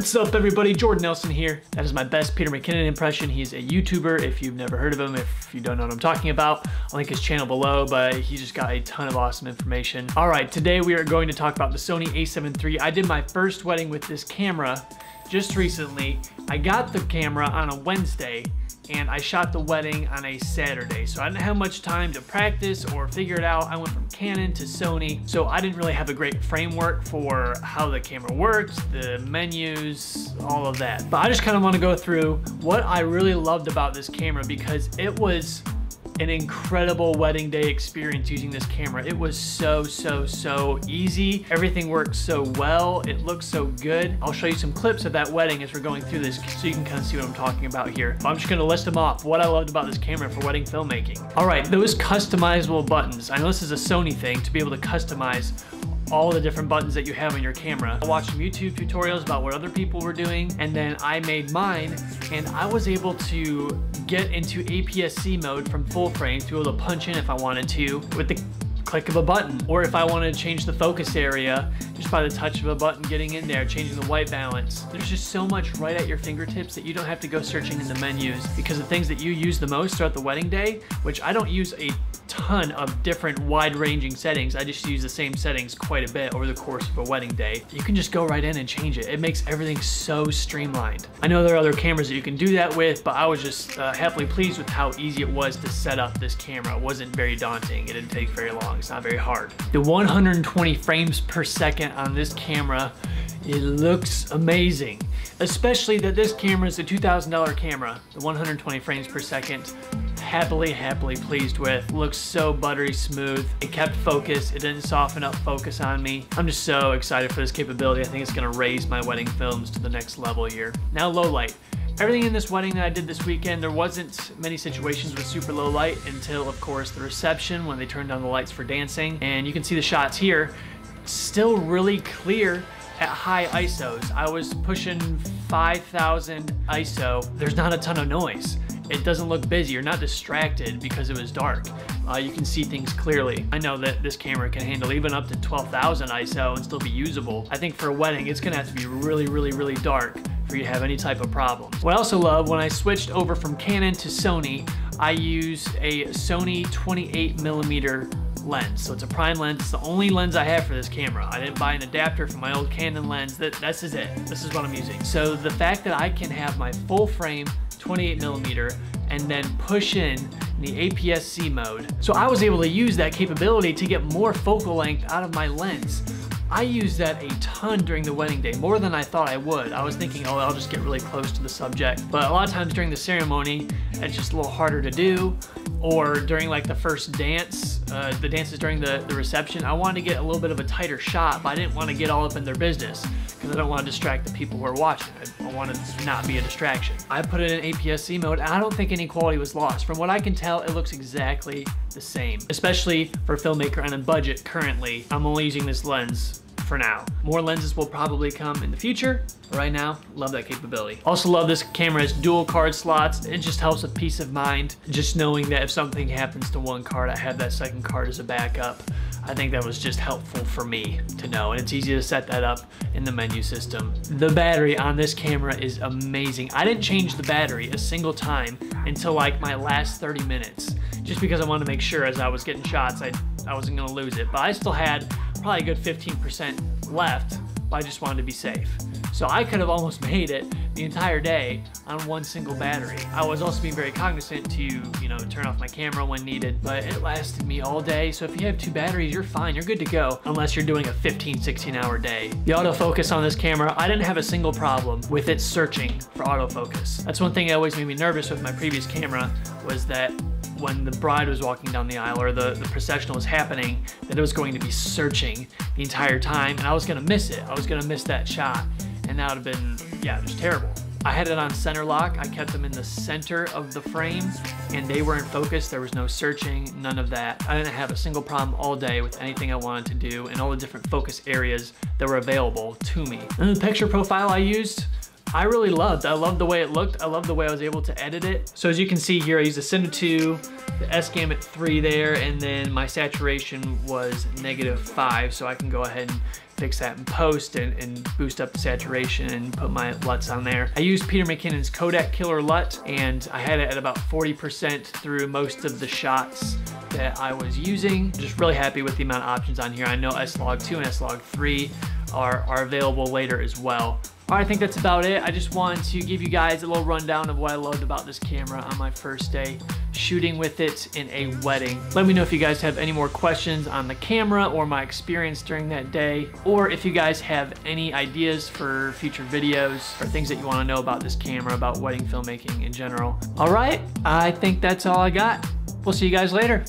What's up everybody, Jordan Nelson here. That is my best Peter McKinnon impression. He's a YouTuber. If you've never heard of him, if you don't know what I'm talking about, I'll link his channel below, but he just got a ton of awesome information. All right, today we are going to talk about the Sony A7 III. I did my first wedding with this camera just recently. I got the camera on a Wednesday and I shot the wedding on a Saturday. So I didn't have much time to practice or figure it out. I went from Canon to Sony, so I didn't really have a great framework for how the camera works, the menus, all of that. But I just kind of want to go through what I really loved about this camera because it was an incredible wedding day experience using this camera. It was so easy. Everything worked so well. It looks so good. I'll show you some clips of that wedding as we're going through this so you can kind of see what I'm talking about here. I'm just gonna list them off, what I loved about this camera for wedding filmmaking. All right, those customizable buttons. I know this is a Sony thing to be able to customize all the different buttons that you have on your camera. I watched some YouTube tutorials about what other people were doing, and then I made mine, and I was able to get into APS-C mode from full frame to be able to punch in if I wanted to with the click of a button, or if I wanted to change the focus area just by the touch of a button, getting in there, changing the white balance. There's just so much right at your fingertips that you don't have to go searching in the menus, because the things that you use the most throughout the wedding day, which I don't use a ton of different wide-ranging settings, I just use the same settings quite a bit over the course of a wedding day. You can just go right in and change it. It makes everything so streamlined. I know there are other cameras that you can do that with, but I was just happily pleased with how easy it was to set up this camera. It wasn't very daunting. It didn't take very long. It's not very hard. The 120 frames per second on this camera, it looks amazing. Especially that this camera is a $2,000 camera. The 120 frames per second, happily pleased with. Looks so buttery smooth. It kept focus. It didn't soften up focus on me. I'm just so excited for this capability. I think it's gonna raise my wedding films to the next level here. Now low light. Everything in this wedding that I did this weekend, there wasn't many situations with super low light until, of course, the reception when they turned on the lights for dancing. And you can see the shots here, still really clear at high ISOs. I was pushing 5,000 ISO. There's not a ton of noise. It doesn't look busy. You're not distracted because it was dark. You can see things clearly. I know that this camera can handle even up to 12,000 ISO and still be usable. I think for a wedding, it's gonna have to be really dark for you to have any type of problems. What I also love, when I switched over from Canon to Sony, I used a Sony 28mm lens. So it's a prime lens. It's the only lens I have for this camera. I didn't buy an adapter for my old Canon lens. This is it. This is what I'm using. So the fact that I can have my full frame 28mm and then push in the APS-C mode. So I was able to use that capability to get more focal length out of my lens. I used that a ton during the wedding day, more than I thought I would. I was thinking, oh, I'll just get really close to the subject. But a lot of times during the ceremony, it's just a little harder to do. Or during like the first dance, the dances during the reception, I wanted to get a little bit of a tighter shot, but I didn't want to get all up in their business because I don't want to distract the people who are watching. I want to not be a distraction. I put it in APS-C mode, and I don't think any quality was lost. From what I can tell, it looks exactly the same, especially for a filmmaker on a budget currently. I'm only using this lens for now. More lenses will probably come in the future, but right now, love that capability. Also love this camera's dual card slots. It just helps with peace of mind, just knowing that if something happens to one card, I have that second card as a backup. I think that was just helpful for me to know, and it's easy to set that up in the menu system. The battery on this camera is amazing. I didn't change the battery a single time until like my last 30 minutes, just because I wanted to make sure as I was getting shots, I wasn't gonna lose it. But I still had probably a good 15% left, but I just wanted to be safe. So I could have almost made it the entire day on one single battery. I was also being very cognizant to, you know, turn off my camera when needed, but it lasted me all day. So if you have two batteries, you're fine, you're good to go, unless you're doing a 15-16 hour day. The autofocus on this camera, I didn't have a single problem with it searching for autofocus. That's one thing that always made me nervous with my previous camera, was that when the bride was walking down the aisle or the processional was happening, that it was going to be searching the entire time and I was gonna miss it. I was gonna miss that shot, and that would have been, yeah, just terrible. I had it on center lock. I kept them in the center of the frame and they were in focus. There was no searching, none of that. I didn't have a single problem all day with anything I wanted to do and all the different focus areas that were available to me. And the picture profile I used, I really loved. I loved the way it looked. I loved the way I was able to edit it. So as you can see here, I used a Cinema 2, the S-Gamut 3 there, and then my saturation was -5, so I can go ahead and fix that in post and boost up the saturation and put my LUTs on there. I used Peter McKinnon's Kodak Killer LUT, and I had it at about 40% through most of the shots that I was using. Just really happy with the amount of options on here. I know S-Log2 and S-Log3 are available later as well. All right, I think that's about it. I just wanted to give you guys a little rundown of what I loved about this camera on my first day shooting with it in a wedding. Let me know if you guys have any more questions on the camera or my experience during that day, or if you guys have any ideas for future videos or things that you want to know about this camera, about wedding filmmaking in general. All right, I think that's all I got. We'll see you guys later.